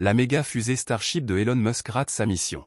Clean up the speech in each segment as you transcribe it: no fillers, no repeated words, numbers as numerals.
La méga fusée Starship de Elon Musk rate sa mission.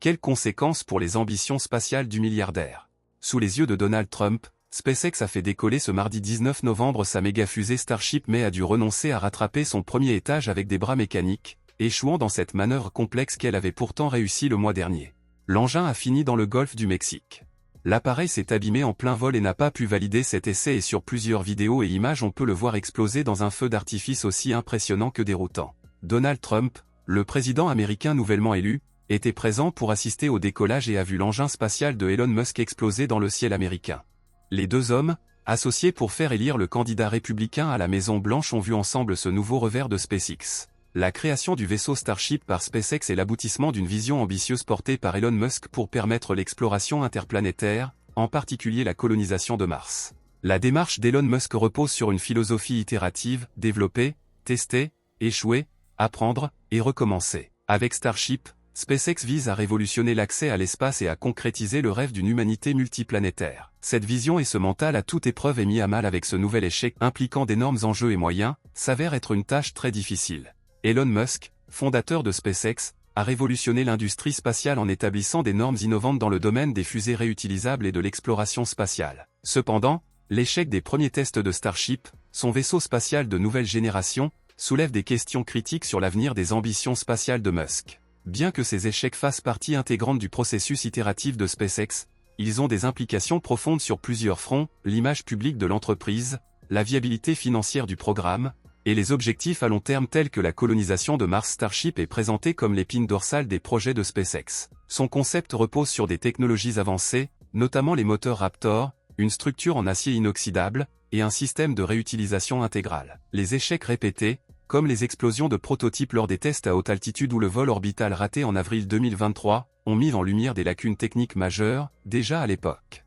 Quelles conséquences pour les ambitions spatiales du milliardaire? Sous les yeux de Donald Trump, SpaceX a fait décoller ce mardi 19 novembre sa méga fusée Starship mais a dû renoncer à rattraper son premier étage avec des bras mécaniques, échouant dans cette manœuvre complexe qu'elle avait pourtant réussi le mois dernier. L'engin a fini dans le golfe du Mexique. L'appareil s'est abîmé en plein vol et n'a pas pu valider cet essai et sur plusieurs vidéos et images on peut le voir exploser dans un feu d'artifice aussi impressionnant que déroutant. Donald Trump, le président américain nouvellement élu, était présent pour assister au décollage et a vu l'engin spatial de Elon Musk exploser dans le ciel américain. Les deux hommes, associés pour faire élire le candidat républicain à la Maison-Blanche ont vu ensemble ce nouveau revers de SpaceX. La création du vaisseau Starship par SpaceX est l'aboutissement d'une vision ambitieuse portée par Elon Musk pour permettre l'exploration interplanétaire, en particulier la colonisation de Mars. La démarche d'Elon Musk repose sur une philosophie itérative, développer, tester, échouer, apprendre, et recommencer. Avec Starship, SpaceX vise à révolutionner l'accès à l'espace et à concrétiser le rêve d'une humanité multiplanétaire. Cette vision et ce mental à toute épreuve est mis à mal avec ce nouvel échec impliquant d'énormes enjeux et moyens, s'avère être une tâche très difficile. Elon Musk, fondateur de SpaceX, a révolutionné l'industrie spatiale en établissant des normes innovantes dans le domaine des fusées réutilisables et de l'exploration spatiale. Cependant, l'échec des premiers tests de Starship, son vaisseau spatial de nouvelle génération, soulève des questions critiques sur l'avenir des ambitions spatiales de Musk. Bien que ces échecs fassent partie intégrante du processus itératif de SpaceX, ils ont des implications profondes sur plusieurs fronts, l'image publique de l'entreprise, la viabilité financière du programme, et les objectifs à long terme tels que la colonisation de Mars. Starship est présenté comme l'épine dorsale des projets de SpaceX. Son concept repose sur des technologies avancées, notamment les moteurs Raptor, une structure en acier inoxydable, et un système de réutilisation intégrale. Les échecs répétés, comme les explosions de prototypes lors des tests à haute altitude ou le vol orbital raté en avril 2023, ont mis en lumière des lacunes techniques majeures, déjà à l'époque.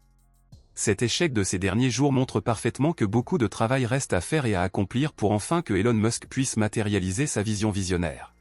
Cet échec de ces derniers jours montre parfaitement que beaucoup de travail reste à faire et à accomplir pour enfin que Elon Musk puisse matérialiser sa vision visionnaire.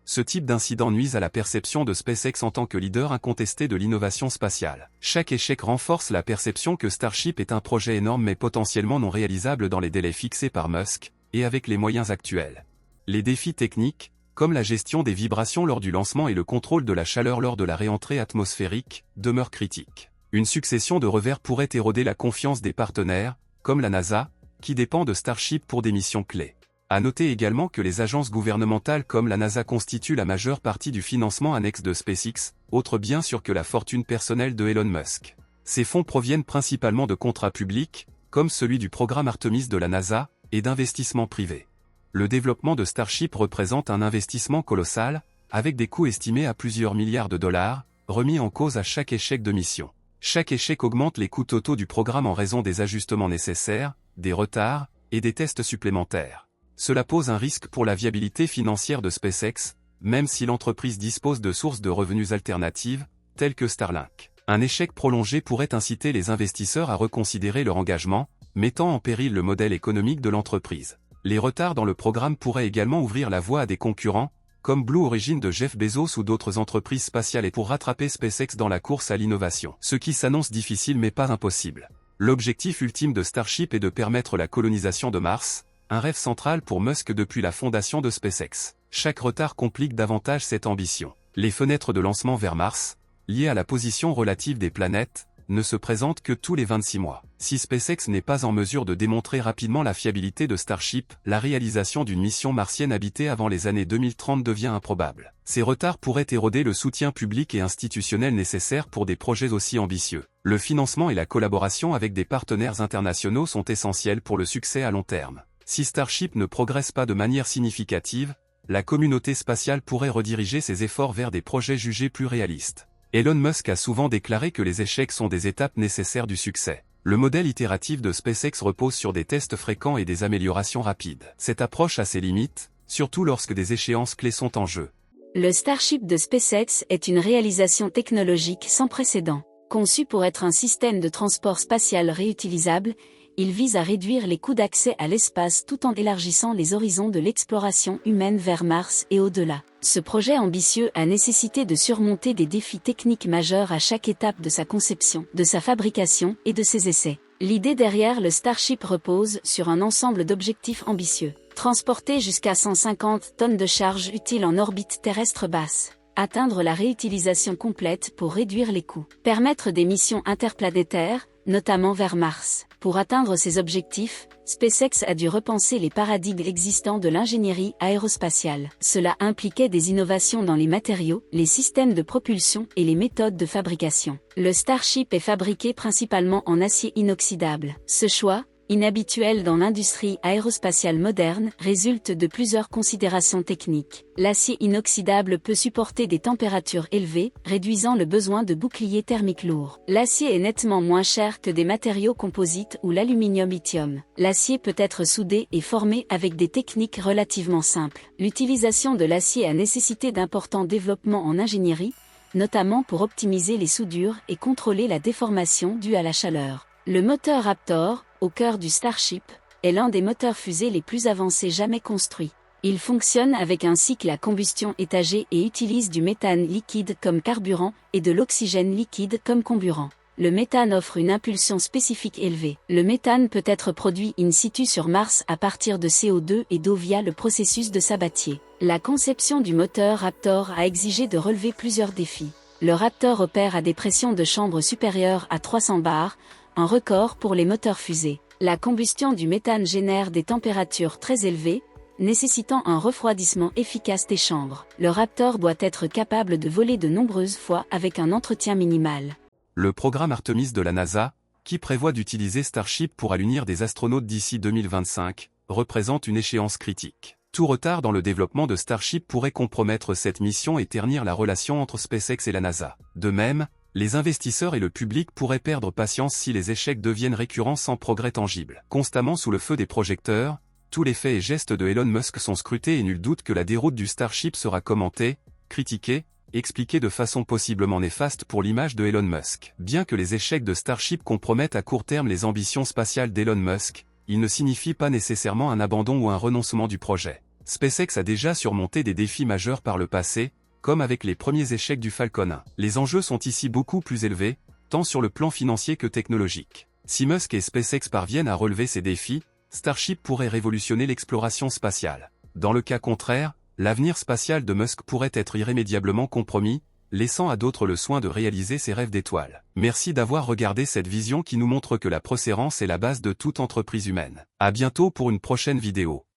Ce type d'incident nuise à la perception de SpaceX en tant que leader incontesté de l'innovation spatiale. Chaque échec renforce la perception que Starship est un projet énorme mais potentiellement non réalisable dans les délais fixés par Musk, et avec les moyens actuels. Les défis techniques, comme la gestion des vibrations lors du lancement et le contrôle de la chaleur lors de la réentrée atmosphérique, demeurent critiques. Une succession de revers pourrait éroder la confiance des partenaires, comme la NASA, qui dépend de Starship pour des missions clés. À noter également que les agences gouvernementales comme la NASA constituent la majeure partie du financement annexe de SpaceX, autre bien sûr que la fortune personnelle de Elon Musk. Ces fonds proviennent principalement de contrats publics, comme celui du programme Artemis de la NASA, et d'investissements privés. Le développement de Starship représente un investissement colossal, avec des coûts estimés à plusieurs milliards de dollars, remis en cause à chaque échec de mission. Chaque échec augmente les coûts totaux du programme en raison des ajustements nécessaires, des retards, et des tests supplémentaires. Cela pose un risque pour la viabilité financière de SpaceX, même si l'entreprise dispose de sources de revenus alternatives, telles que Starlink. Un échec prolongé pourrait inciter les investisseurs à reconsidérer leur engagement, mettant en péril le modèle économique de l'entreprise. Les retards dans le programme pourraient également ouvrir la voie à des concurrents, comme Blue Origin de Jeff Bezos ou d'autres entreprises spatiales et pour rattraper SpaceX dans la course à l'innovation. Ce qui s'annonce difficile mais pas impossible. L'objectif ultime de Starship est de permettre la colonisation de Mars, un rêve central pour Musk depuis la fondation de SpaceX. Chaque retard complique davantage cette ambition. Les fenêtres de lancement vers Mars, liées à la position relative des planètes, ne se présentent que tous les 26 mois. Si SpaceX n'est pas en mesure de démontrer rapidement la fiabilité de Starship, la réalisation d'une mission martienne habitée avant les années 2030 devient improbable. Ces retards pourraient éroder le soutien public et institutionnel nécessaire pour des projets aussi ambitieux. Le financement et la collaboration avec des partenaires internationaux sont essentiels pour le succès à long terme. Si Starship ne progresse pas de manière significative, la communauté spatiale pourrait rediriger ses efforts vers des projets jugés plus réalistes. Elon Musk a souvent déclaré que les échecs sont des étapes nécessaires du succès. Le modèle itératif de SpaceX repose sur des tests fréquents et des améliorations rapides. Cette approche a ses limites, surtout lorsque des échéances clés sont en jeu. Le Starship de SpaceX est une réalisation technologique sans précédent. Conçu pour être un système de transport spatial réutilisable, Il vise à réduire les coûts d'accès à l'espace tout en élargissant les horizons de l'exploration humaine vers Mars et au-delà. Ce projet ambitieux a nécessité de surmonter des défis techniques majeurs à chaque étape de sa conception, de sa fabrication et de ses essais. L'idée derrière le Starship repose sur un ensemble d'objectifs ambitieux. Transporter jusqu'à 150 tonnes de charge utile en orbite terrestre basse. Atteindre la réutilisation complète pour réduire les coûts. Permettre des missions interplanétaires, notamment vers Mars. Pour atteindre ces objectifs, SpaceX a dû repenser les paradigmes existants de l'ingénierie aérospatiale. Cela impliquait des innovations dans les matériaux, les systèmes de propulsion et les méthodes de fabrication. Le Starship est fabriqué principalement en acier inoxydable. Ce choix, inhabituel dans l'industrie aérospatiale moderne, résulte de plusieurs considérations techniques. L'acier inoxydable peut supporter des températures élevées, réduisant le besoin de boucliers thermiques lourds. L'acier est nettement moins cher que des matériaux composites ou l'aluminium-lithium. L'acier peut être soudé et formé avec des techniques relativement simples. L'utilisation de l'acier a nécessité d'importants développements en ingénierie, notamment pour optimiser les soudures et contrôler la déformation due à la chaleur. Le moteur Raptor, au cœur du Starship, est l'un des moteurs fusées les plus avancés jamais construits. Il fonctionne avec un cycle à combustion étagé et utilise du méthane liquide comme carburant et de l'oxygène liquide comme comburant. Le méthane offre une impulsion spécifique élevée. Le méthane peut être produit in situ sur Mars à partir de CO2 et d'eau via le processus de Sabatier. La conception du moteur Raptor a exigé de relever plusieurs défis. Le Raptor opère à des pressions de chambre supérieures à 300 bars, un record pour les moteurs fusées. La combustion du méthane génère des températures très élevées, nécessitant un refroidissement efficace des chambres. Le Raptor doit être capable de voler de nombreuses fois avec un entretien minimal. Le programme Artemis de la NASA, qui prévoit d'utiliser Starship pour allunir des astronautes d'ici 2025, représente une échéance critique. Tout retard dans le développement de Starship pourrait compromettre cette mission et ternir la relation entre SpaceX et la NASA. De même, les investisseurs et le public pourraient perdre patience si les échecs deviennent récurrents sans progrès tangible. Constamment sous le feu des projecteurs, tous les faits et gestes de Elon Musk sont scrutés et nul doute que la déroute du Starship sera commentée, critiquée, expliquée de façon possiblement néfaste pour l'image de Elon Musk. Bien que les échecs de Starship compromettent à court terme les ambitions spatiales d'Elon Musk, ils ne signifient pas nécessairement un abandon ou un renoncement du projet. SpaceX a déjà surmonté des défis majeurs par le passé, comme avec les premiers échecs du Falcon 1. Les enjeux sont ici beaucoup plus élevés, tant sur le plan financier que technologique. Si Musk et SpaceX parviennent à relever ces défis, Starship pourrait révolutionner l'exploration spatiale. Dans le cas contraire, l'avenir spatial de Musk pourrait être irrémédiablement compromis, laissant à d'autres le soin de réaliser ses rêves d'étoiles. Merci d'avoir regardé cette vision qui nous montre que la persévérance est la base de toute entreprise humaine. À bientôt pour une prochaine vidéo.